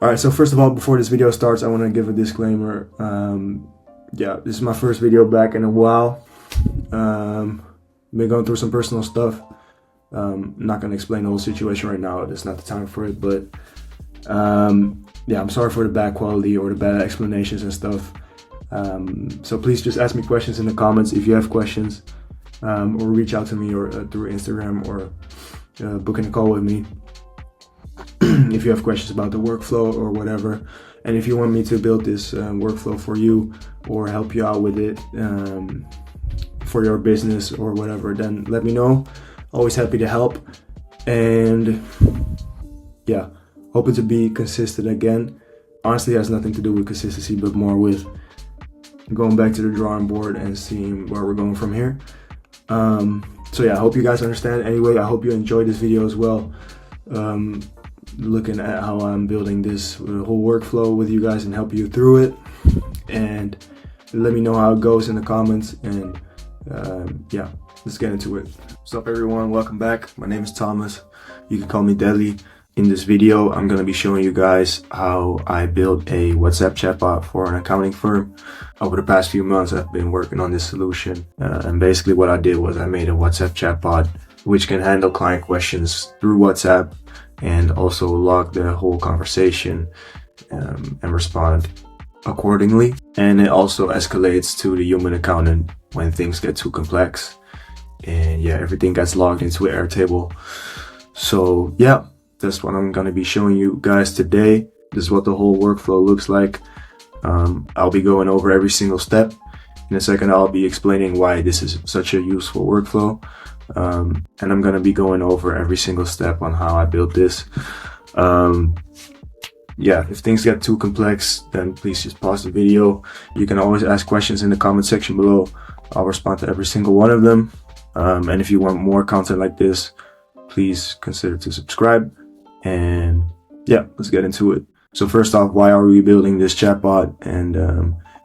Alright, so first of all, before this video starts, I want to give a disclaimer. Yeah, this is my first video back in a while. Been going through some personal stuff. I'm not going to explain the whole situation right now. It's not the time for it, but yeah, I'm sorry for the bad quality or the bad explanations and stuff. So please just ask me questions in the comments if you have questions, or reach out to me or through Instagram, or booking a call with me if you have questions about the workflow or whatever. And if you want me to build this workflow for you or help you out with it for your business or whatever, then let me know. Always happy to help. And yeah, hoping to be consistent again. Honestly, it has nothing to do with consistency, but more with going back to the drawing board and seeing where we're going from here. So yeah, I hope you guys understand. Anyway, I hope you enjoyed this video as well. Looking at how I'm building this whole workflow with you guys and help you through it. And let me know how it goes in the comments. And yeah, let's get into it. What's up, everyone? Welcome back. My name is Thomas. You can call me Deadly. In this video, I'm going to be showing you guys how I built a WhatsApp chatbot for an accounting firm. Over the past few months, I've been working on this solution. And basically what I did was I made a WhatsApp chatbot which can handle client questions through WhatsApp and also log the whole conversation and respond accordingly. And it also escalates to the human accountant when things get too complex. And yeah, everything gets logged into Airtable. So yeah, that's what I'm going to be showing you guys today. This is what the whole workflow looks like. I'll be going over every single step. In a second, I'll be explaining why this is such a useful workflow. And I'm going to be going over every single step on how I built this. Yeah, if things get too complex, then please just pause the video. You can always ask questions in the comment section below. I'll respond to every single one of them. And if you want more content like this, please consider to subscribe. And yeah, let's get into it. So first off, why are we building this chatbot, and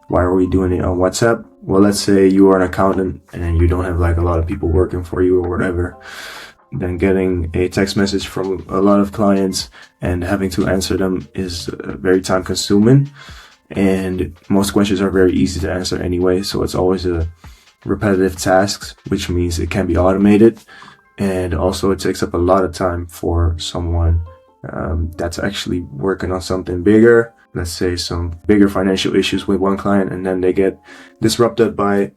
why are we doing it on WhatsApp? Well, let's say you are an accountant and you don't have like a lot of people working for you or whatever. Then getting a text message from a lot of clients and having to answer them is very time consuming. And most questions are very easy to answer anyway. So it's always a repetitive task, which means it can be automated. And also it takes up a lot of time for someone that's actually working on something bigger. Let's say some bigger financial issues with one client, and then they get disrupted by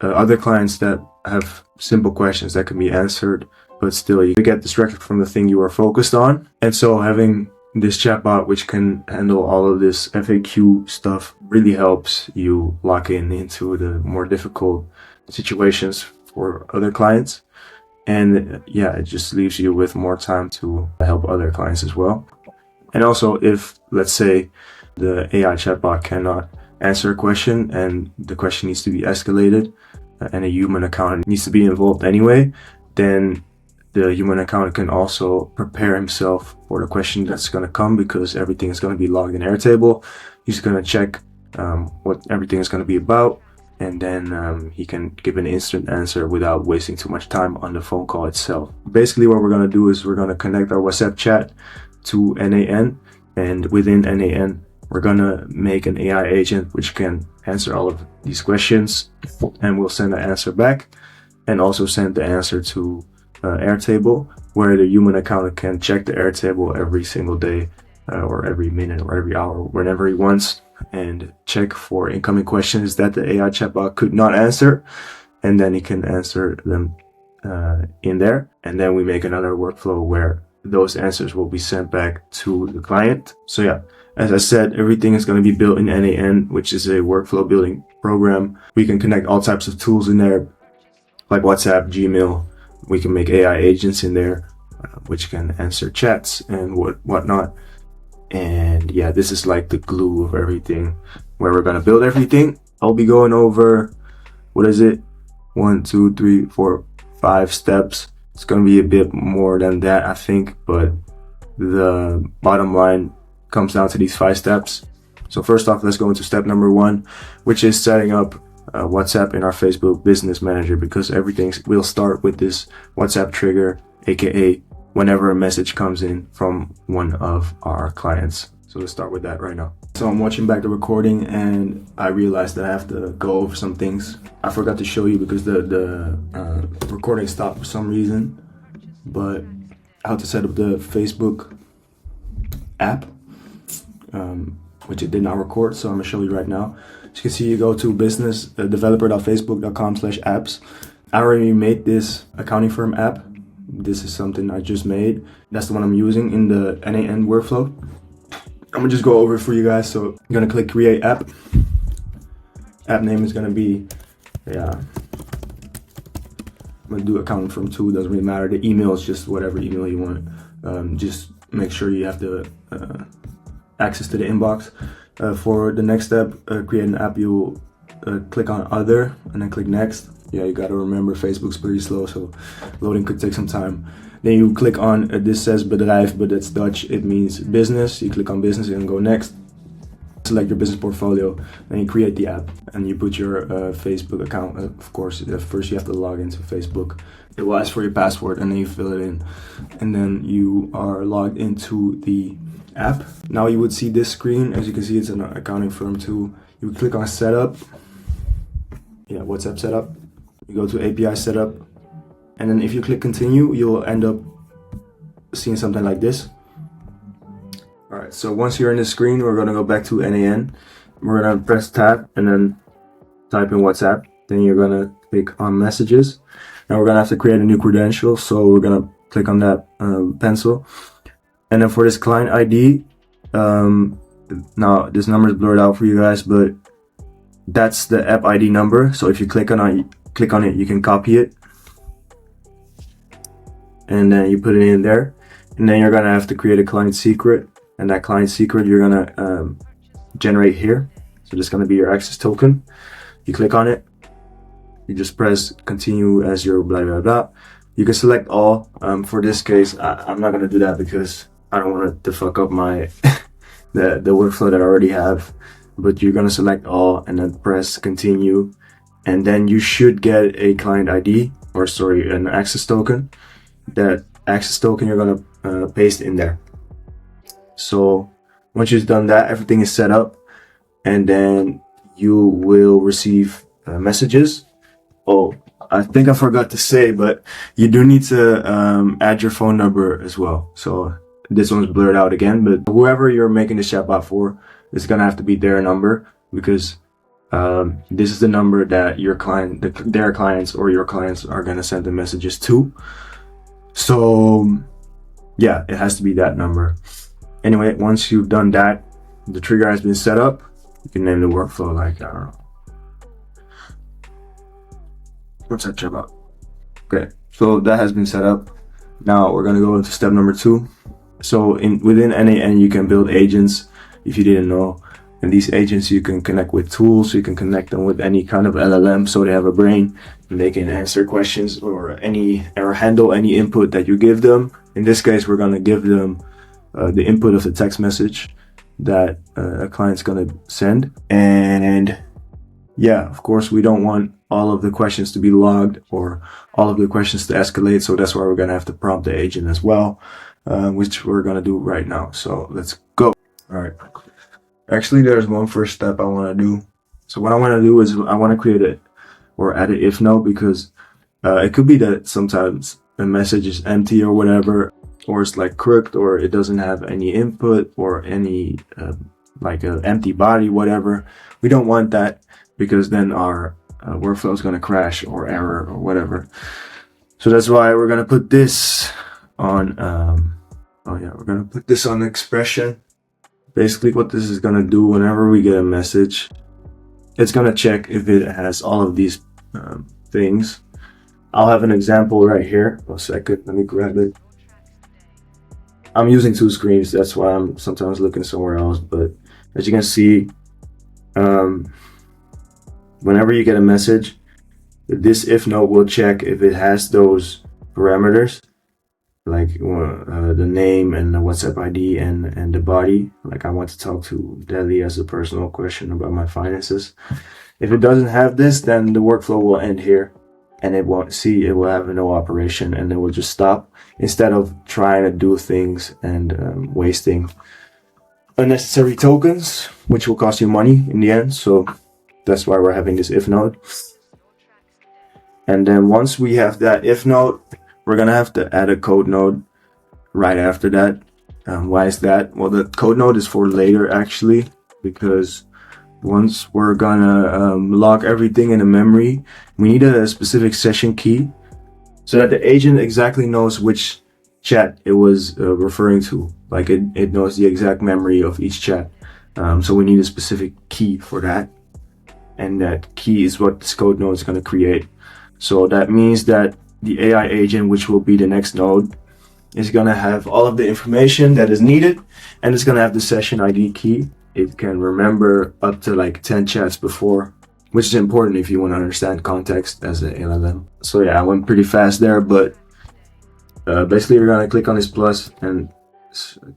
other clients that have simple questions that can be answered, but still you get distracted from the thing you are focused on. And so having this chatbot which can handle all of this FAQ stuff really helps you lock in into the more difficult situations for other clients. And yeah, it just leaves you with more time to help other clients as well. And also, if let's say the AI chatbot cannot answer a question and the question needs to be escalated and a human accountant needs to be involved anyway, then the human accountant can also prepare himself for the question that's going to come, because everything is going to be logged in Airtable. He's going to check what everything is going to be about. And then he can give an instant answer without wasting too much time on the phone call itself. Basically what we're going to do is we're going to connect our WhatsApp chat to NAN, and within NAN we're going to make an AI agent which can answer all of these questions, and we'll send the answer back and also send the answer to Airtable, where the human accountant can check the Airtable every single day or every minute or every hour, whenever he wants, and check for incoming questions that the AI chatbot could not answer, and then he can answer them in there. And then we make another workflow where those answers will be sent back to the client. So yeah, as I said, everything is going to be built in NAN, which is a workflow building program. We can connect all types of tools in there, like WhatsApp, Gmail. We can make AI agents in there, which can answer chats and whatnot. And yeah, this is like the glue of everything, where we're going to build everything. I'll be going over, 1, 2, 3, 4, 5 steps. It's going to be a bit more than that, I think, but the bottom line comes down to these 5 steps. So first off, let's go into step number 1, which is setting up WhatsApp in our Facebook Business Manager, because everything will start with this WhatsApp trigger, aka whenever a message comes in from one of our clients. So let's start with that right now. So I'm watching back the recording and I realized that I have to go over some things. I forgot to show you because the recording stopped for some reason. But how to set up the Facebook app, which it did not record, so I'm gonna show you right now. As you can see, you go to business developer.facebook.com/apps. I already made this accounting firm app. This is something I just made. That's the one I'm using in the NAN workflow. I'm gonna just go over it for you guys. So I'm gonna click create app. App name is gonna be, I'm gonna do accounting firm 2, doesn't really matter. The email is just whatever email you want. Just make sure you have the access to the inbox. For the next step, create an app, you'll click on other and then click next. Yeah, you gotta remember Facebook's pretty slow, so loading could take some time. Then you click on, this says bedrijf, but that's Dutch, it means business. You click on business and go next. Select your business portfolio, and you create the app and you put your Facebook account. Of course, first you have to log into Facebook. It will ask for your password and then you fill it in, and then you are logged into the app. Now you would see this screen. As you can see, it's an accounting firm too. You would click on setup. Yeah, WhatsApp setup. You go to API setup, and then if you click continue, you'll end up seeing something like this. All right, so once you're in the screen, we're gonna go back to NAN. We're gonna press tab and then type in WhatsApp. Then you're gonna click on messages. Now we're gonna have to create a new credential, so we're gonna click on that pencil. And then for this client ID, now this number is blurred out for you guys, but that's the app ID number. So if you click on it, you can copy it, and then you put it in there. And then you're gonna have to create a client secret. And that client secret you're gonna generate here. So this is gonna be your access token. You click on it, you just press continue as your blah blah blah. You can select all. For this case, I'm not gonna do that because I don't want it to fuck up my the workflow that I already have. But you're gonna select all and then press continue, and then you should get a client ID, or sorry, an access token. That access token you're gonna paste in there. So once you've done that, everything is set up, and then you will receive messages. Oh, I think I forgot to say, but you do need to add your phone number as well. So this one's blurred out again, but whoever you're making the chatbot for, it's gonna have to be their number, because this is the number that your client, their clients or your clients are gonna send the messages to. So yeah, it has to be that number. Anyway, once you've done that, the trigger has been set up. You can name the workflow like, I don't know. What's that chatbot? Okay, so that has been set up. Now we're gonna go into step number 2. So within NAN, you can build agents, if you didn't know. And these agents you can connect with tools. You can connect them with any kind of LLM, so they have a brain and they can answer questions or handle any input that you give them. In this case, we're gonna give them the input of the text message that a client's gonna send. And yeah, of course, we don't want all of the questions to be logged or all of the questions to escalate. So that's why we're gonna have to prompt the agent as well, which we're gonna do right now. So let's go. All right. Actually, there's one first step I wanna do. So what I wanna do is I wanna create it or add an if no, because it could be that sometimes a message is empty or whatever, or it's like crooked, or it doesn't have any input or any like an empty body, whatever. We don't want that, because then our workflow is going to crash or error or whatever. So that's why we're going to put this on we're going to put this on expression. Basically what this is going to do, whenever we get a message, it's going to check if it has all of these things. I'll have an example right here. A second, let me grab it. I'm using 2 screens, that's why I'm sometimes looking somewhere else. But as you can see, whenever you get a message, this if no will check if it has those parameters, like the name and the WhatsApp ID and the body. Like, I want to talk to Deli as a personal question about my finances. If it doesn't have this, then the workflow will end here, and it will have no operation, and it will just stop, instead of trying to do things and wasting unnecessary tokens, which will cost you money in the end. So that's why we're having this if node. And then once we have that if node, we're gonna have to add a code node right after that. Why is that? Well, the code node is for later actually, because once we're gonna log everything in a memory, we need a specific session key so that the agent exactly knows which chat it was referring to. Like it knows the exact memory of each chat. So we need a specific key for that. And that key is what this code node is going to create. So that means that the AI agent, which will be the next node, is going to have all of the information that is needed, and it's going to have the session ID key. It can remember up to like 10 chats before, which is important if you want to understand context as an LLM. So yeah, I went pretty fast there, but basically you're going to click on this plus and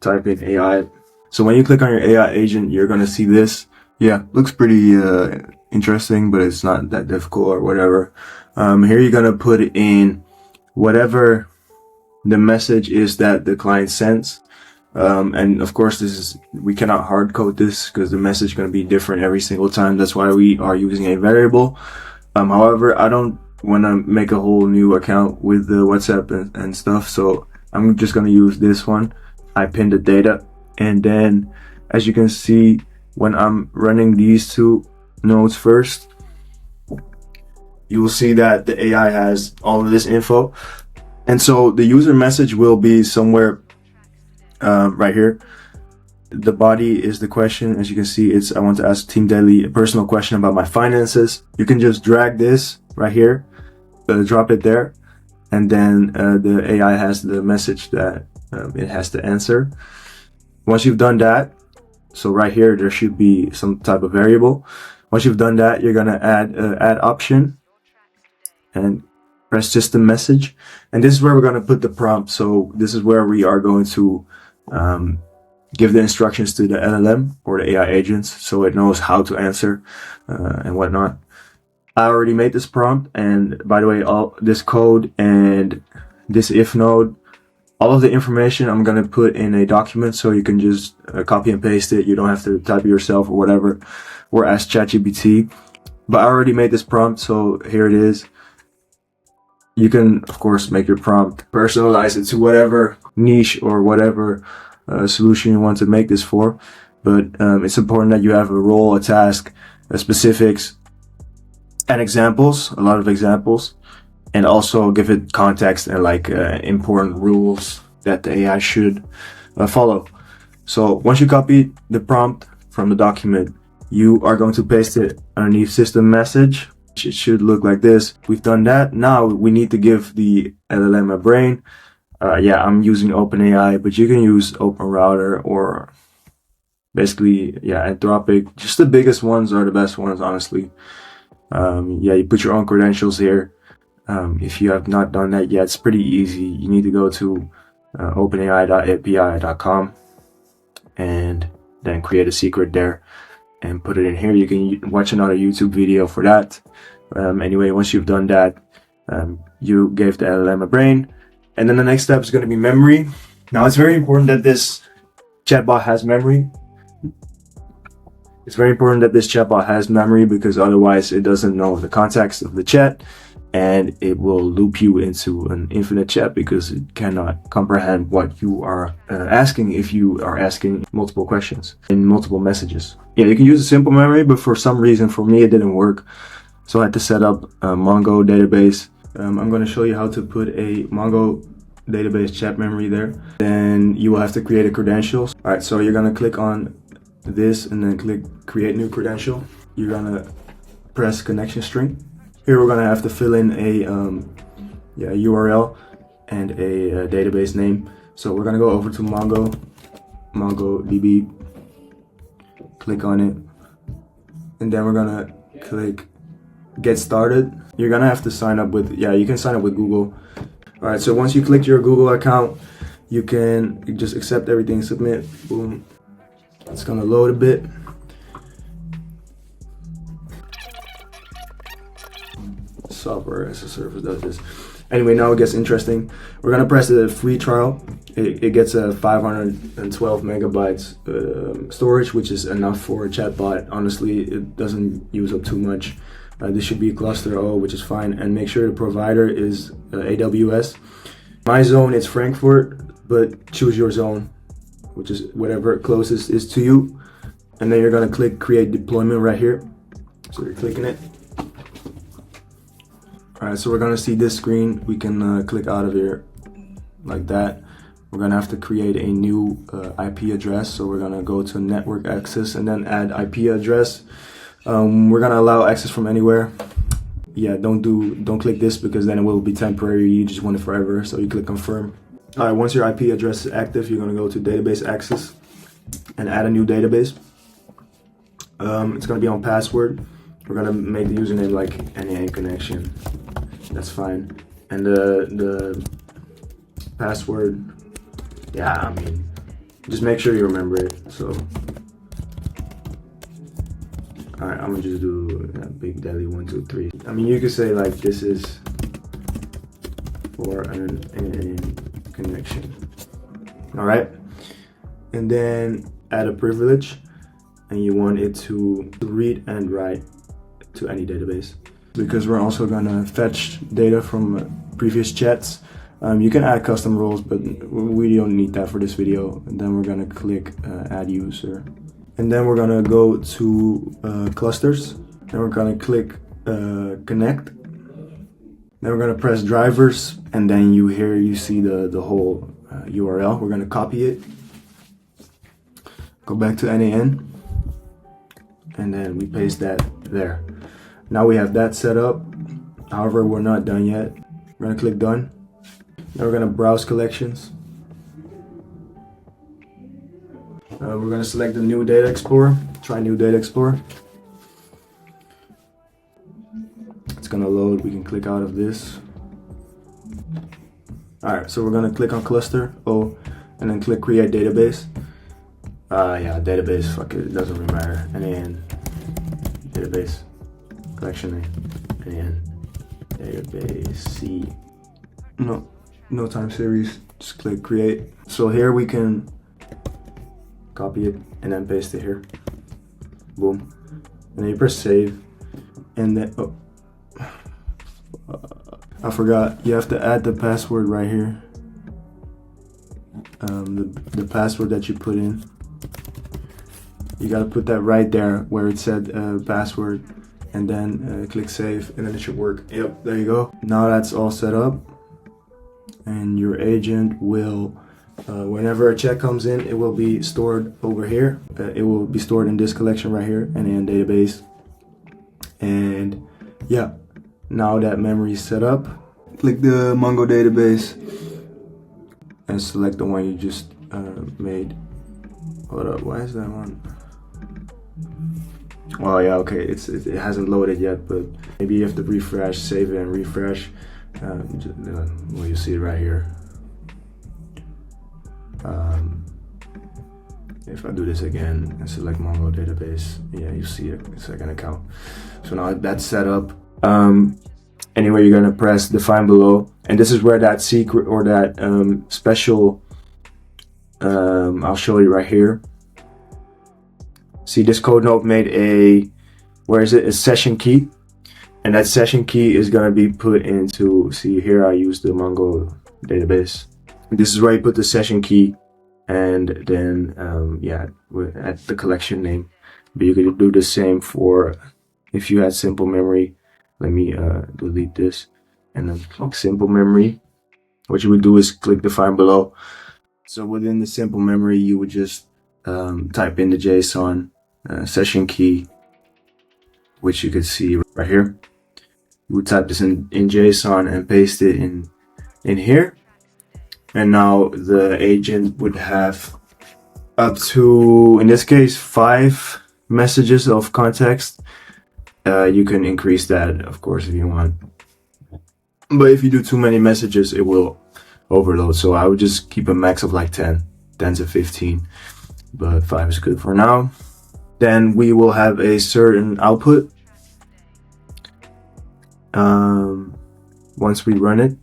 type in AI. So when you click on your AI agent, you're going to see this. Yeah, looks pretty interesting, but it's not that difficult or whatever. Here you're going to put in whatever the message is that the client sends. And of course, we cannot hard code this because the message is going to be different every single time. That's why we are using a variable. However, I don't want to make a whole new account with the WhatsApp and stuff. So I'm just going to use this one. I pin the data. And then as you can see, when I'm running these two nodes first, you will see that the AI has all of this info. And so the user message will be somewhere right here. The body is the question. As you can see, it's I want to ask Team Daily a personal question about my finances. You can just drag this right here, drop it there, and then the AI has the message that it has to answer. Once you've done that, so right here there should be some type of variable. Once you've done that, you're gonna add option and press system message, and this is where we're going to put the prompt. So this is where we are going to give the instructions to the LLM or the AI agents so it knows how to answer and whatnot. I already made this prompt, and by the way, all this code and this if node, all of the information I'm going to put in a document so you can just copy and paste it. You don't have to type it yourself or whatever, or ask ChatGPT. But I already made this prompt, so here it is. You can, of course, make your prompt, personalize it to whatever niche or whatever solution you want to make this for. But it's important that you have a role, a task, specifics, and examples, a lot of examples, and also give it context and like important rules that the AI should follow. So once you copy the prompt from the document, you are going to paste it underneath system message. It should look like this. We've done that. Now we need to give the LLM a brain. Yeah, I'm using OpenAI, but you can use OpenRouter or basically, yeah, Anthropic. Just the biggest ones are the best ones, honestly. Yeah, you put your own credentials here. If you have not done that yet, it's pretty easy. You need to go to openai.api.com and then create a secret there and put it in here. You can watch another YouTube video for that. Anyway, once you've done that, you gave the LLM a brain, and then the next step is going to be memory. Now it's very important that this chatbot has memory. It's very important that this chatbot has memory because otherwise it doesn't know the context of the chat, and it will loop you into an infinite chat because it cannot comprehend what you are asking if you are asking multiple questions in multiple messages. Yeah, you can use a simple memory, but for some reason, for me, it didn't work. So I had to set up a Mongo database. I'm going to show you how to put a Mongo database chat memory there. Then you will have to create a credentials. All right, so you're going to click on this and then click create new credential. You're going to press connection string. Here we're going to have to fill in a URL and a database name. So we're going to go over to MongoDB, click on it, and then we're going to click get started. You're going to have to sign up with, you can sign up with Google. All right, so once you click your Google account, you can just accept everything, submit, boom. It's going to load a bit. Software as a service does this. Anyway, now it gets interesting. We're gonna press the free trial. It gets a 512 megabytes storage, which is enough for a chatbot. Honestly, it doesn't use up too much. This should be cluster O, which is fine. And make sure the provider is AWS. My zone is Frankfurt, but choose your zone, which is whatever closest is to you. And then you're gonna click create deployment right here. So you're clicking it. All right, so we're gonna see this screen. We can click out of here like that. We're gonna have to create a new IP address. So we're gonna go to network access and then add IP address. We're gonna allow access from anywhere. Yeah, don't click this because then it will be temporary. You just want it forever. So you click confirm. All right, once your IP address is active, you're gonna go to database access and add a new database. It's gonna be on password. We're gonna make the username like NAN connection. That's fine. And the password, yeah, I mean, just make sure you remember it. So, all right, I'm gonna just do Big Daddy 1 2 3. I mean, you could say like this is for an NAN connection. All right, and then add a privilege, and you want it to read and write to any database, because we're also gonna fetch data from previous chats. You can add custom roles, but we don't need that for this video. And then we're gonna click add user, and then we're gonna go to clusters, and we're gonna click connect. Then we're gonna press drivers, and then you see the whole URL. We're gonna copy it, go back to NAN, and then we paste that there. Now we have that set up. However, we're not done yet. We're gonna click done. Now we're gonna browse collections. We're gonna select the new data explorer. Try new data explorer. It's gonna load. We can click out of this. All right, so we're gonna click on cluster O, and then click create database. Yeah, database. Fuck it. It doesn't really matter. NAN database. Collection name and database C. No time series. Just click create. So here we can copy it and then paste it here. Boom. And then you press save. And then I forgot. You have to add the password right here. The password that you put in. You gotta put that right there where it said password. And then click save, and then it should work. Yep, there you go. Now that's all set up, and your agent will, whenever a check comes in, it will be stored over here. It will be stored in this collection right here, NAN database. And yeah, now that memory is set up, click the Mongo database and select the one you just made. Hold up, why is that one? Oh yeah, okay, it hasn't loaded yet, but maybe you have to refresh, save it and refresh. Well, you see it right here. If I do this again and select Mongo database, yeah, you see it, it's like an account. So now that's set up. Anyway, you're gonna press define below, and this is where that secret or that special, I'll show you right here. See, this code node made a session key, and that session key is gonna be put into, see here I use the Mongo database. This is where you put the session key, and then yeah, at the collection name. But you could do the same for if you had simple memory. Let me delete this, and then click simple memory. What you would do is click define below. So within the simple memory, you would just type in the JSON session key, which you could see right here. You would type this in JSON and paste it in here, and now the agent would have up to, in this case, 5 messages of context. You can increase that, of course, if you want, but if you do too many messages, it will overload. So I would just keep a max of like 10 to 15, but 5 is good for now. Then we will have a certain output once we run it.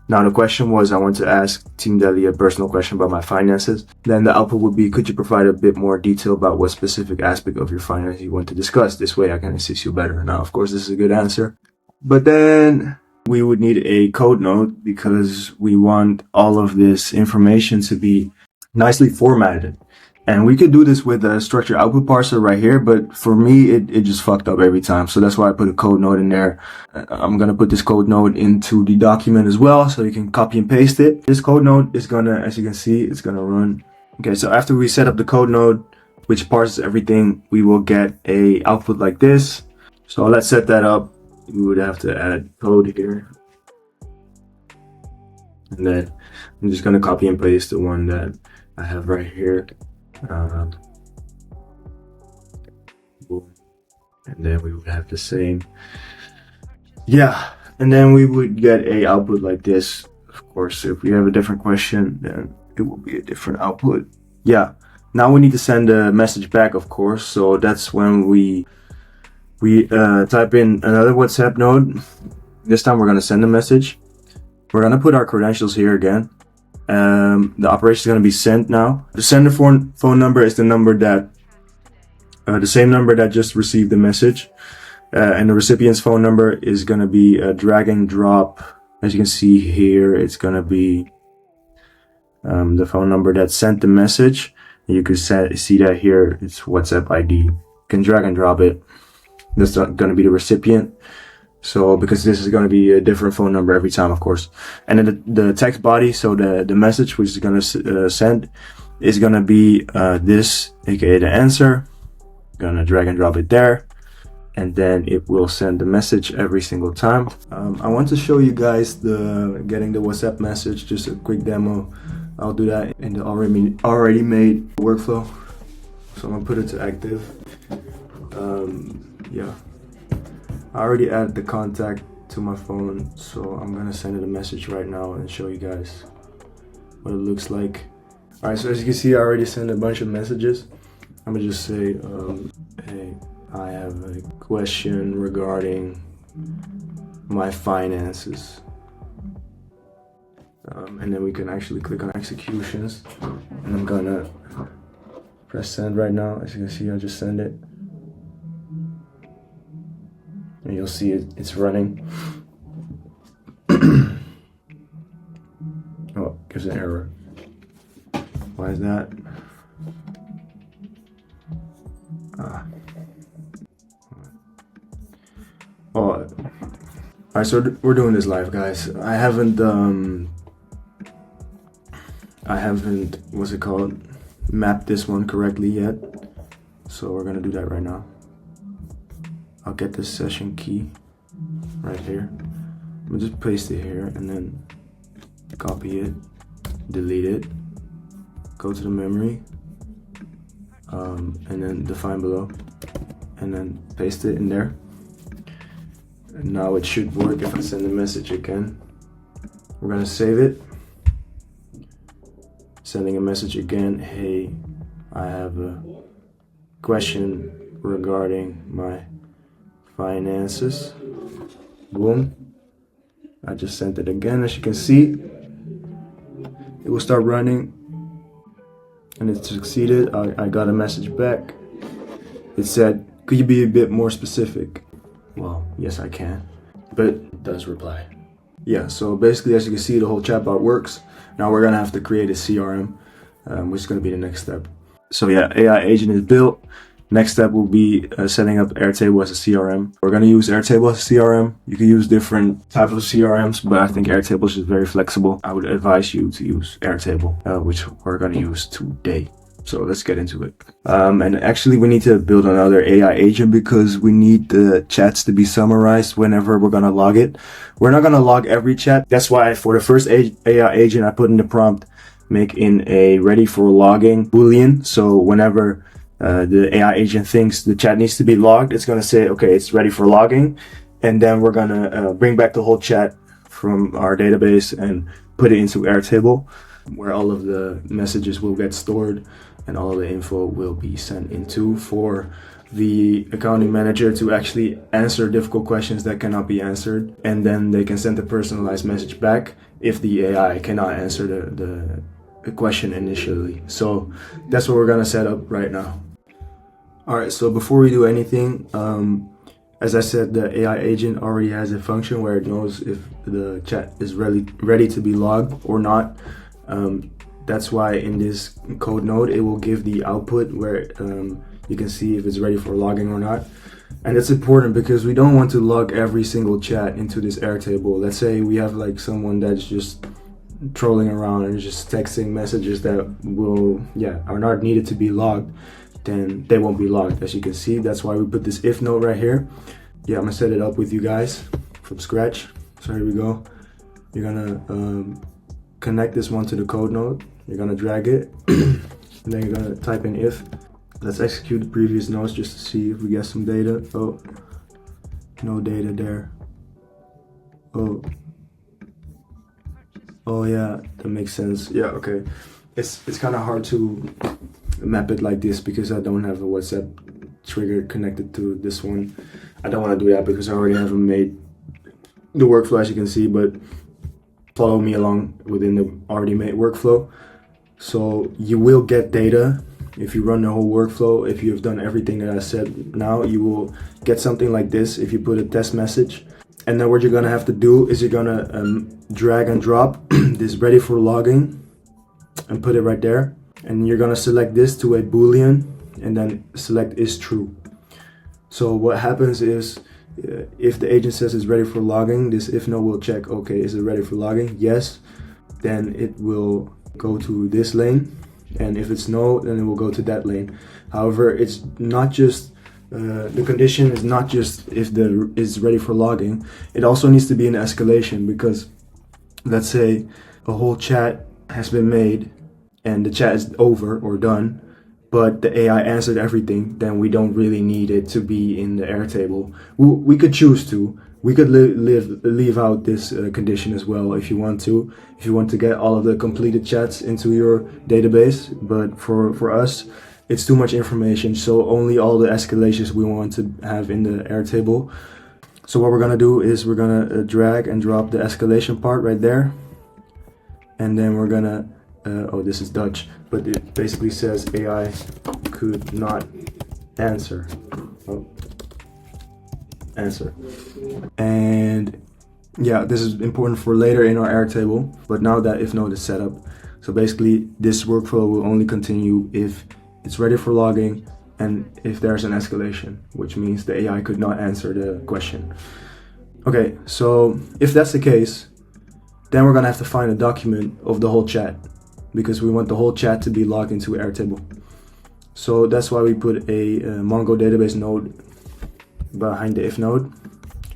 Now the question was, I want to ask Team Delhi a personal question about my finances. Then the output would be, could you provide a bit more detail about what specific aspect of your finance you want to discuss? This way I can assist you better. Now, of course, this is a good answer. But then we would need a code note because we want all of this information to be nicely formatted. And we could do this with a structured output parser right here, but for me, it just fucked up every time. So that's why I put a code note in there. I'm going to put this code note into the document as well, so you can copy and paste it. This code note is going to, as you can see, it's going to run. Okay, so after we set up the code node, which parses everything, we will get a output like this. So let's set that up. We would have to add code here. And then I'm just going to copy and paste the one that I have right here. And then we would have the same. Yeah, and then we would get a output like this. Of course, if we have a different question, then it will be a different output. Yeah, now we need to send a message back, of course. So that's when we type in another WhatsApp node. This time we're going to send a message. We're going to put our credentials here again. The operation is going to be sent now. The sender phone number is the number that, the same number that just received the message. And the recipient's phone number is going to be a drag and drop. As you can see here, it's going to be the phone number that sent the message. You can see that here, it's WhatsApp ID. You can drag and drop it. That's going to be the recipient. So, because this is going to be a different phone number every time, of course. And then the text body, so the message which is going to send is going to be this, aka the answer. Going to drag and drop it there. And then it will send the message every single time. I want to show you guys getting the WhatsApp message, just a quick demo. I'll do that in the already made workflow. So I'm going to put it to active. Yeah. I already added the contact to my phone, so I'm gonna send it a message right now and show you guys what it looks like. Alright, so as you can see, I already sent a bunch of messages. I'm gonna just say, hey, I have a question regarding my finances. And then we can actually click on executions. And I'm gonna press send right now. As you can see, I just send it. And you'll see it's running. Oh, gives an error. Why is that? Oh, alright, so we're doing this live, guys. I haven't, what's it called? Mapped this one correctly yet. So we're gonna do that right now. I'll get this session key right here. I'm gonna just paste it here and then copy it, delete it, go to the memory, and then define below, and then paste it in there. And now it should work if I send a message again. We're gonna save it. Sending a message again. Hey, I have a question regarding my finances. Boom. I just sent it again. As you can see, it will start running, and it succeeded. I got a message back. It said, could you be a bit more specific? Well, yes I can, but it does reply. Yeah, so basically, as you can see, the whole chatbot works. Now we're gonna have to create a CRM, which is gonna be the next step. So yeah, AI agent is built. Next step will be setting up Airtable as a CRM. We're going to use Airtable as a CRM. You can use different types of CRMs, but I think Airtable is just very flexible. I would advise you to use Airtable, which we're going to use today. So let's get into it. And actually we need to build another AI agent because we need the chats to be summarized whenever we're going to log it. We're not going to log every chat. That's why for the first AI agent, I put in the prompt, make in a ready for logging Boolean. So whenever the AI agent thinks the chat needs to be logged, it's going to say, okay, it's ready for logging. And then we're going to bring back the whole chat from our database and put it into Airtable, where all of the messages will get stored. and all the info will be sent into for the accounting manager to actually answer difficult questions that cannot be answered, and then they can send a personalized message back if the AI cannot answer the question initially. So that's what we're gonna set up right now. All right, so before we do anything, as I said, the AI agent already has a function where it knows if the chat is ready to be logged or not. That's why in this code node, it will give the output where you can see if it's ready for logging or not. And it's important because we don't want to log every single chat into this Airtable. Let's say we have like someone that's just trolling around and just texting messages that are not needed to be logged, then they won't be logged. As you can see, that's why we put this if node right here. Yeah, I'm gonna set it up with you guys from scratch. So here we go. You're gonna connect this one to the code node. You're gonna drag it, and then you're gonna type in if. Let's execute the previous nodes just to see if we get some data. Oh, no data there. Oh yeah, that makes sense. Yeah, okay. It's kind of hard to map it like this because I don't have a WhatsApp trigger connected to this one. I don't want to do that because I already haven't made the workflow, as you can see, but follow me along within the already made workflow. So you will get data if you run the whole workflow. If you've done everything that I said now, you will get something like this if you put a test message. And then what you're gonna have to do is you're gonna drag and drop this ready for logging and put it right there. And you're gonna select this to a Boolean and then select is true. So what happens is if the agent says it's ready for logging, this if node will check, okay, is it ready for logging? Yes. Then it will go to this lane. And if it's no, then it will go to that lane. However, it's not just the condition is not just if the is ready for logging. It also needs to be an escalation, because let's say a whole chat has been made and the chat is over or done, but the AI answered everything, then we don't really need it to be in the Airtable. We could choose to. We could leave out this condition as well if you want to. If you want to get all of the completed chats into your database, but for us, it's too much information. So only all the escalations we want to have in the Airtable. So what we're gonna do is we're gonna drag and drop the escalation part right there, and then we're gonna oh, this is Dutch, but it basically says AI could not answer. Oh. Answer. And yeah, this is important for later in our Airtable, but now that if node is set up, so basically this workflow will only continue if it's ready for logging and if there's an escalation, which means the AI could not answer the question. Okay, so if that's the case, then we're gonna have to find a document of the whole chat, because we want the whole chat to be logged into Airtable. So that's why we put a Mongo database node behind the if node.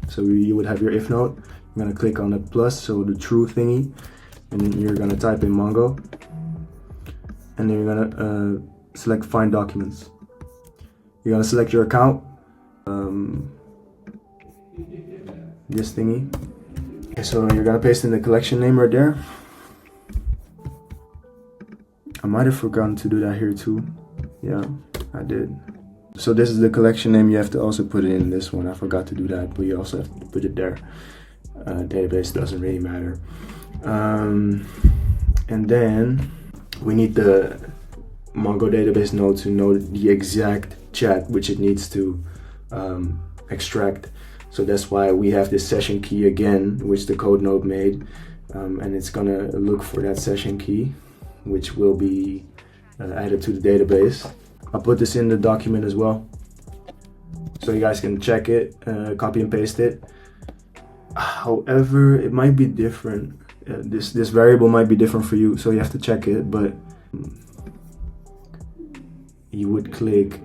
So you would have your if node. You're gonna click on the plus, so the true thingy, and then you're gonna type in Mongo, and then you're gonna select find documents. You're gonna select your account, this thingy. Okay, so you're gonna paste in the collection name right there. I might have forgotten to do that here too. Yeah, I did. So this is the collection name. You have to also put it in this one. I forgot to do that, but you also have to put it there. Database doesn't really matter. And then we need the Mongo database node to know the exact chat which it needs to extract. So that's why we have this session key again, which the code node made. And it's gonna look for that session key, which will be added to the database. I'll put this in the document as well, so you guys can check it, copy and paste it. However, it might be different. This variable might be different for you, so you have to check it. But you would click.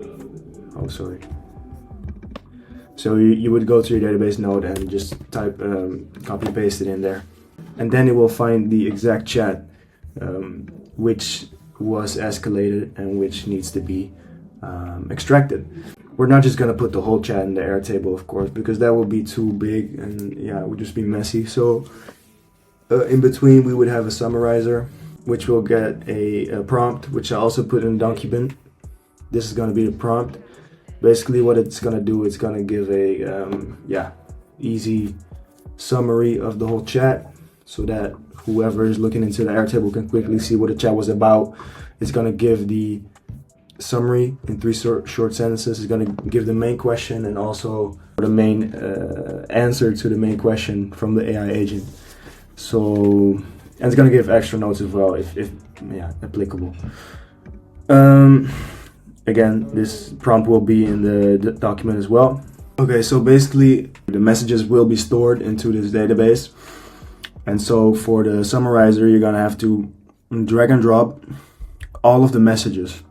Oh, sorry. So you would go to your database node and just type copy and paste it in there, and then it will find the exact chat which was escalated and which needs to be extracted. We're not just gonna put the whole chat in the Airtable, of course, because that would be too big and yeah, it would just be messy. So in between we would have a summarizer, which will get a prompt, which I also put in the document. This is going to be the prompt. Basically what it's going to do, it's going to give a easy summary of the whole chat, so that whoever is looking into the Airtable can quickly see what the chat was about. It's going to give the summary in 3 short sentences. It's going to give the main question and also the main answer to the main question from the AI agent. So, and it's going to give extra notes as well if applicable. Again, this prompt will be in the document as well. Okay, so basically the messages will be stored into this database. And so for the summarizer, you're gonna have to drag and drop all of the messages,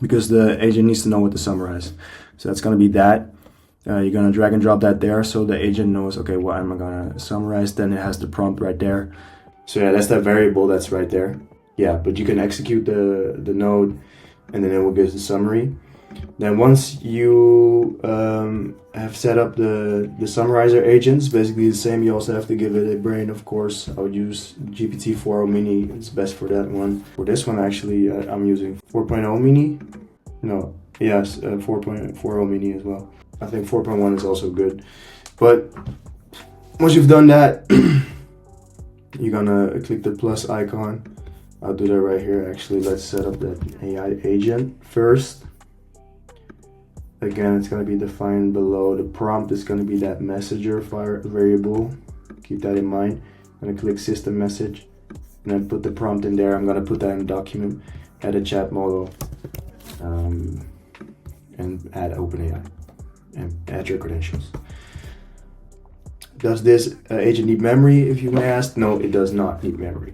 because the agent needs to know what to summarize. So that's gonna be that. You're gonna drag and drop that there, so the agent knows, okay, what am I gonna summarize? Then it has the prompt right there. So yeah, that's that variable that's right there. Yeah, but you can execute the node, and then it will give the summary. Then once you have set up the summarizer agents, basically the same, you also have to give it a brain, of course. I would use GPT-4o mini, it's best for that one. For this one actually, I'm using 4.0 mini. No, yes, 4.40 mini as well. I think 4.1 is also good. But once you've done that, you're gonna click the plus icon. I'll do that right here. Actually, let's set up that AI agent first. Again, it's going to be defined below. The prompt is going to be that messenger variable. Keep that in mind. I'm going to click system message and then put the prompt in there. I'm going to put that in the document, add a chat model, and add OpenAI and add your credentials. Does this agent need memory, if you may ask? No, it does not need memory.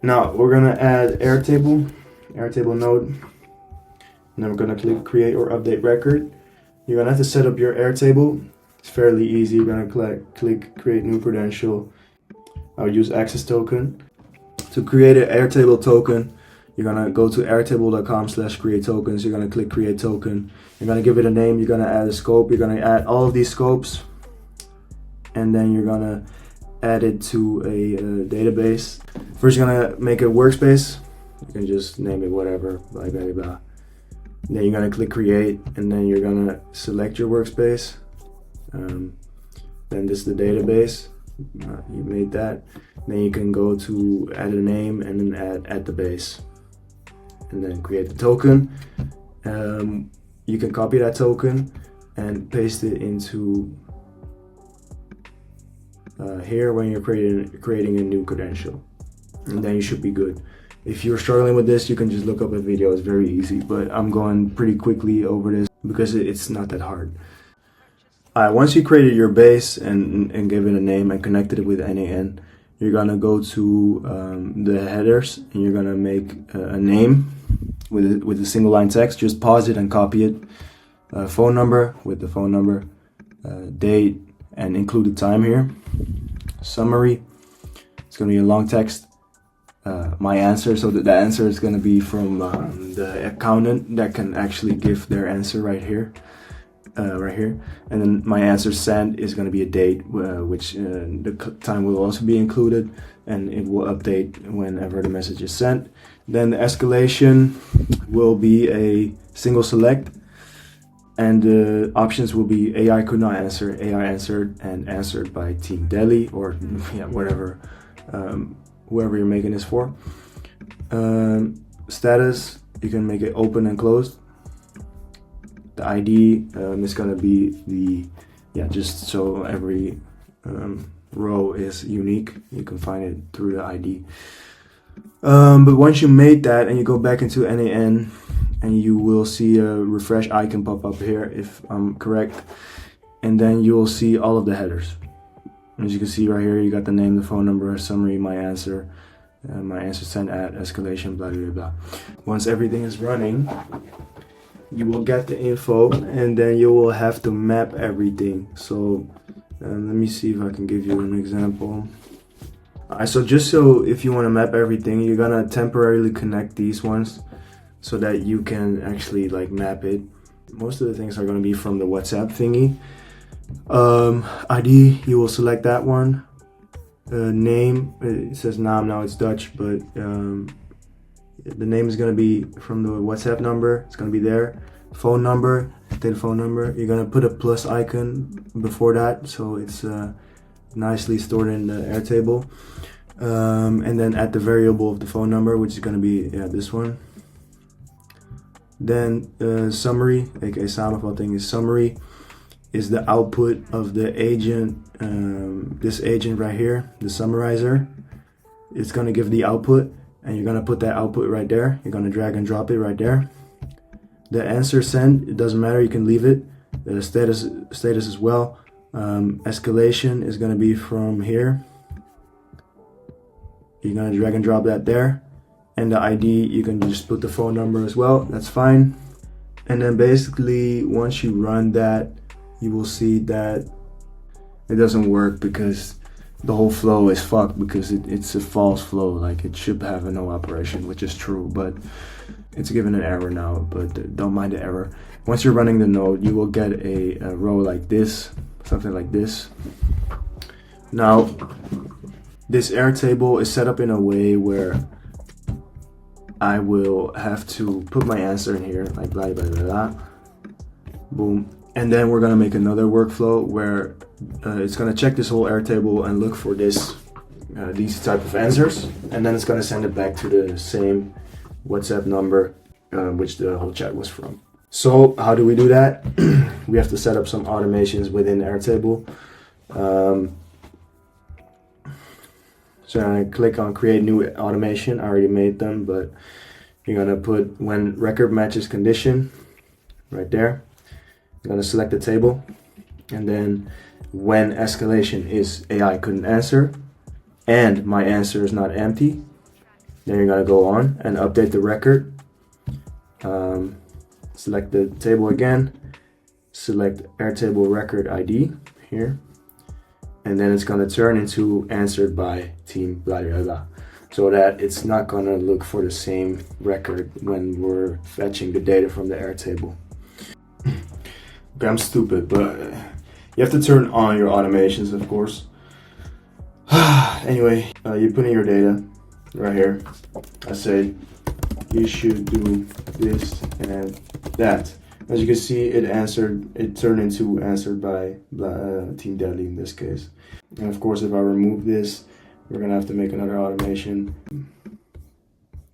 Now we're going to add Airtable node. And then we're going to click create or update record. You're going to have to set up your Airtable. It's fairly easy. You're going to click create new credential. I'll use access token. To create an Airtable token, you're going to go to airtable.com/create tokens. You're going to click create token. You're going to give it a name. You're going to add a scope. You're going to add all of these scopes. And then you're going to add it to a database. First, you're going to make a workspace. You can just name it whatever, blah, blah, blah. Then you're going to click create, and then you're going to select your workspace. Then this is the database. You made that. Then you can go to add a name and then add the base. And then create the token. You can copy that token and paste it into here when you're creating a new credential. And then you should be good. If you're struggling with this, you can just look up a video. It's very easy, but I'm going pretty quickly over this because it's not that hard. Once you created your base and given a name and connected it with NAN, you're gonna go to the headers and you're gonna make a name with a single line text. Just pause it and copy it. Phone number with the phone number, date, and include the time here. Summary. It's gonna be a long text. My answer, so that the answer is going to be from the accountant that can actually give their answer right here, and then my answer sent is going to be a date, which the time will also be included, and it will update whenever the message is sent. Then the escalation will be a single select, and the options will be AI could not answer, AI answered, and answered by Team Delhi, or whatever. Whoever you're making this for. Status, you can make it open and closed. The ID is going to be just so every row is unique. You can find it through the ID. But once you made that and you go back into NAN, and you will see a refresh icon pop up here, if I'm correct, and then you will see all of the headers. As you can see right here, you got the name, the phone number, summary, my answer sent at, escalation, blah, blah, blah. Once everything is running, you will get the info, and then you will have to map everything. So let me see if I can give you an example. So just so if you want to map everything, you're gonna temporarily connect these ones so that you can actually like map it. Most of the things are gonna be from the WhatsApp thingy. ID, you will select that one, name, it says naam, now it's Dutch, but the name is going to be from the WhatsApp number. It's going to be there. Phone number, telephone number. You're going to put a plus icon before that, so it's nicely stored in the Airtable. And then add the variable of the phone number, which is going to be this one. Then summary, aka samenvatting, is summary, is the output of the agent. This agent right here, the summarizer, it's going to give the output, and you're going to put that output right there. You're going to drag and drop it right there. The answer send, it doesn't matter, you can leave it. The status as well. Escalation is going to be from here. You're going to drag and drop that there. And the ID, you can just put the phone number as well, that's fine. And then basically once you run that, you will see that it doesn't work because the whole flow is fucked, because it's a false flow. Like, it should have a no operation, which is true, but it's given an error now, but don't mind the error. Once you're running the node, you will get a row like this, something like this. Now, this Airtable is set up in a way where I will have to put my answer in here, like blah, blah, blah, blah. Boom. And then we're gonna make another workflow where it's gonna check this whole Airtable and look for these type of answers. And then it's gonna send it back to the same WhatsApp number, which the whole chat was from. So how do we do that? We have to set up some automations within Airtable. So I'm gonna click on create new automation. I already made them, but you're gonna put when record matches condition right there. You're gonna select the table, and then when escalation is AI couldn't answer and my answer is not empty, then you're gonna go on and update the record. Select the table again, select Airtable record ID here. And then it's going to turn into answered by team blah, blah, blah. So that it's not going to look for the same record when we're fetching the data from the Airtable. Okay, I'm stupid, but you have to turn on your automations, of course. Anyway, you put in your data right here. I say you should do this and that. As you can see, it turned into answered by Team Deadly in this case. And of course, if I remove this, we're gonna have to make another automation.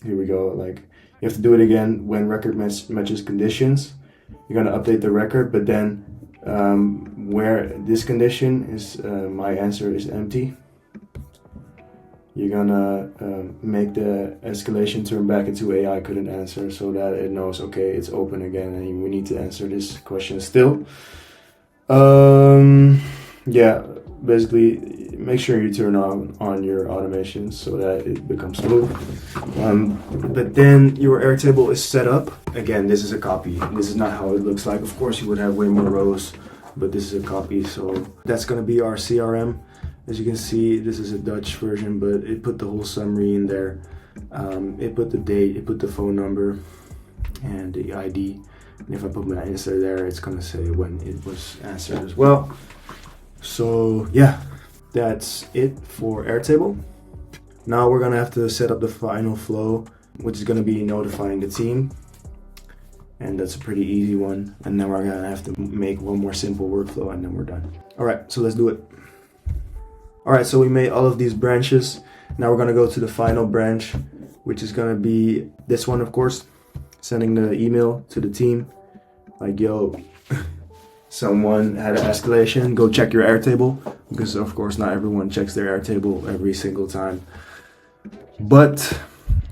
Here we go, like, you have to do it again when record matches conditions. You're gonna update the record, but then where this condition is, my answer is empty. You're gonna make the escalation turn back into AI couldn't answer, so that it knows, okay, it's open again and we need to answer this question still. Yeah, basically make sure you turn on your automations so that it becomes smooth. But then your Airtable is set up. Again, this is a copy. This is not how it looks like. Of course, you would have way more rows, but this is a copy. So that's gonna be our CRM. As you can see, this is a Dutch version, but it put the whole summary in there. It put the date, it put the phone number, and the ID. And if I put my answer there, it's gonna say when it was answered as well. So yeah, that's it for Airtable. Now we're gonna have to set up the final flow, which is gonna be notifying the team. And that's a pretty easy one. And then we're gonna have to make one more simple workflow and then we're done. All right, so let's do it. All right, so we made all of these branches. Now we're gonna go to the final branch, which is gonna be this one, of course, sending the email to the team. Like, yo, someone had an escalation, go check your Airtable, because of course not everyone checks their Airtable every single time. But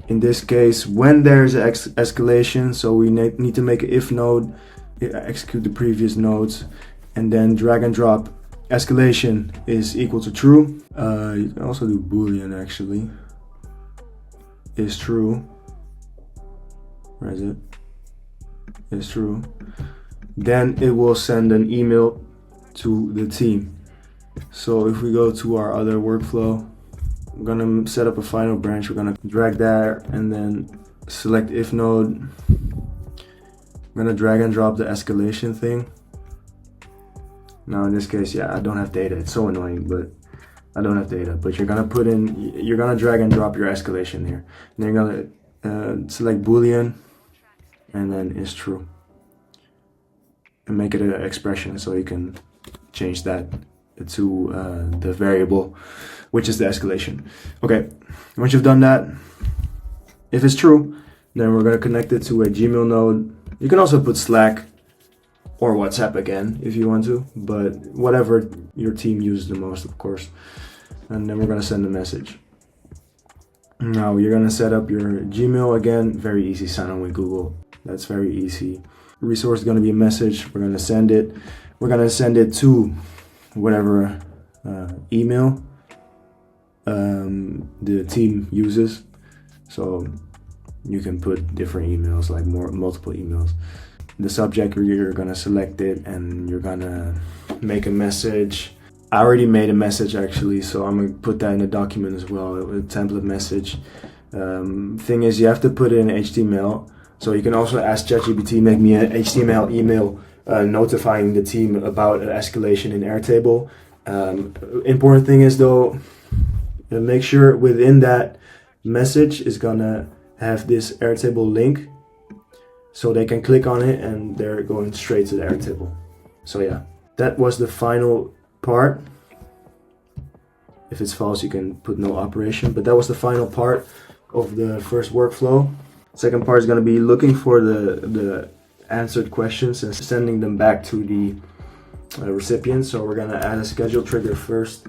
in this case, when there's an escalation, so we need to make an if node, execute the previous nodes, and then drag and drop. Escalation is equal to true. You can also do Boolean actually. Is true. Where is it? Is true. Then it will send an email to the team. So if we go to our other workflow, we're gonna set up a final branch. We're gonna drag that and then select if node. We're gonna drag and drop the escalation thing. Now in this case, yeah, I don't have data. It's so annoying, but I don't have data, but you're gonna drag and drop your escalation here. And then you're gonna select Boolean, and then is true, and make it an expression so you can change that to the variable, which is the escalation. Okay, once you've done that, if it's true, then we're gonna connect it to a Gmail node. You can also put Slack or WhatsApp again if you want to, but whatever your team uses the most, of course. And then we're gonna send a message. Now you're gonna set up your Gmail again. Very easy, sign on with Google. That's very easy. Resource is gonna be a message. We're gonna send it. We're gonna send it to whatever email the team uses. So you can put different emails, like multiple emails. The subject, you're gonna select it and you're gonna make a message. I already made a message actually, so I'm gonna put that in the document as well, a template message. Thing is, you have to put it in HTML. So you can also ask ChatGPT, make me an HTML email notifying the team about an escalation in Airtable. Important thing is though, make sure within that message is gonna have this Airtable link, so they can click on it and they're going straight to the Airtable. So yeah, that was the final part. If it's false, you can put no operation, but that was the final part of the first workflow. Second part is going to be looking for the answered questions and sending them back to the recipient. So we're going to add a schedule trigger first,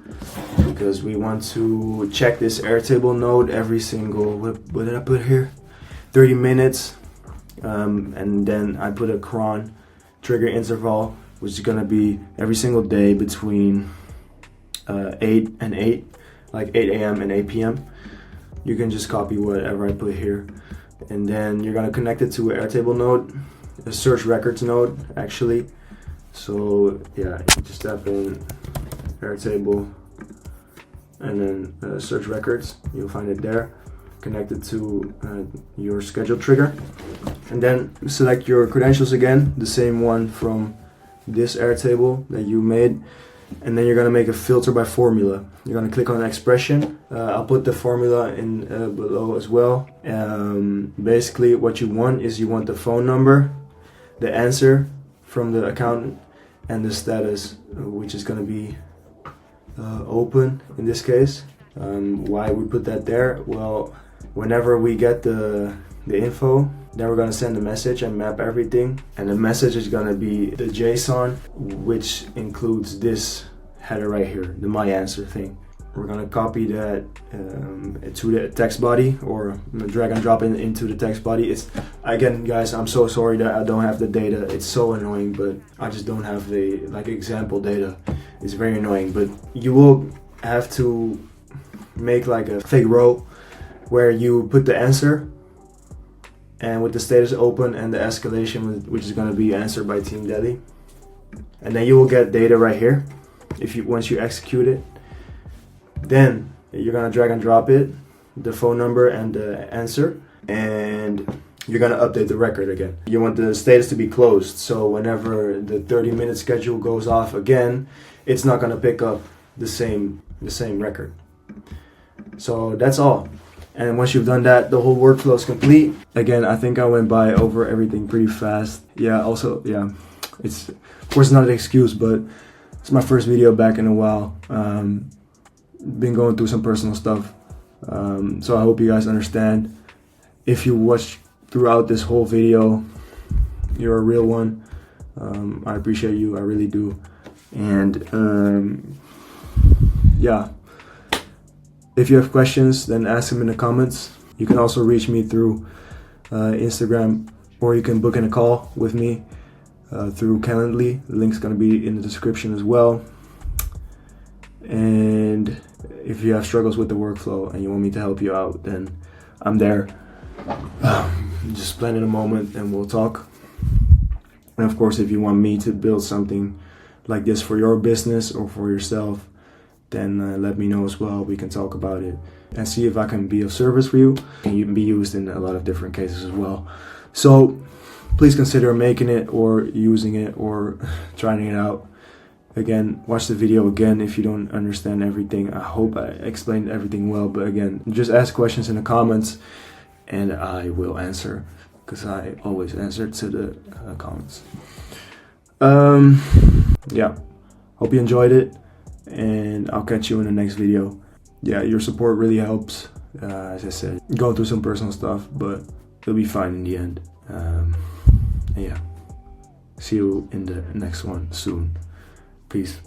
because we want to check this Airtable node every single, what did I put here? 30 minutes. And then I put a cron trigger interval, which is gonna be every single day between 8 and 8, like 8 a.m. and 8 p.m. You can just copy whatever I put here, and then you're gonna connect it to an Airtable node, a search records node actually. So yeah, you just type in Airtable and then search records. You'll find it there. Connect it to your schedule trigger, and then select your credentials again, the same one from this Airtable that you made, and then you're gonna make a filter by formula. You're gonna click on expression. I'll put the formula in below as well. Basically what you want is you want the phone number, the answer from the accountant, and the status, which is gonna be open in this case. Why we put that there? Well, whenever we get the info, then we're gonna send a message and map everything. And the message is gonna be the JSON, which includes this header right here, the my answer thing. We're gonna copy that to the text body, or drag and drop it into the text body. It's, again guys, I'm so sorry that I don't have the data. It's so annoying, but I just don't have the example data. It's very annoying, but you will have to make like a fake row where you put the answer and with the status open and the escalation, which is going to be answered by Team Delhi, and then you will get data right here. Once you execute it, then you're going to drag and drop it, the phone number and the answer, and you're going to update the record again. You want the status to be closed, so whenever the 30-minute schedule goes off again, it's not going to pick up the same record. So that's all. And once you've done that, the whole workflow is complete. Again, I think I went over everything pretty fast. Yeah, also, yeah, it's of course not an excuse, but it's my first video back in a while. Been going through some personal stuff. So I hope you guys understand. If you watched throughout this whole video, you're a real one. I appreciate you, I really do. And yeah. If you have questions, then ask them in the comments. You can also reach me through Instagram, or you can book in a call with me through Calendly. The link's going to be in the description as well. And if you have struggles with the workflow and you want me to help you out, then I'm there. Just plan in a moment and we'll talk. And of course, if you want me to build something like this for your business or for yourself, then let me know as well. We can talk about it and see if I can be of service for you. And you can be used in a lot of different cases as well. So please consider making it or using it or trying it out. Again, watch the video again if you don't understand everything. I hope I explained everything well, but again, just ask questions in the comments and I will answer, because I always answer to the comments. Yeah, hope you enjoyed it, and I'll catch you in the next video. Yeah, your support really helps. As I said, going through some personal stuff, but it'll be fine in the end. And yeah, see you in the next one soon. Peace.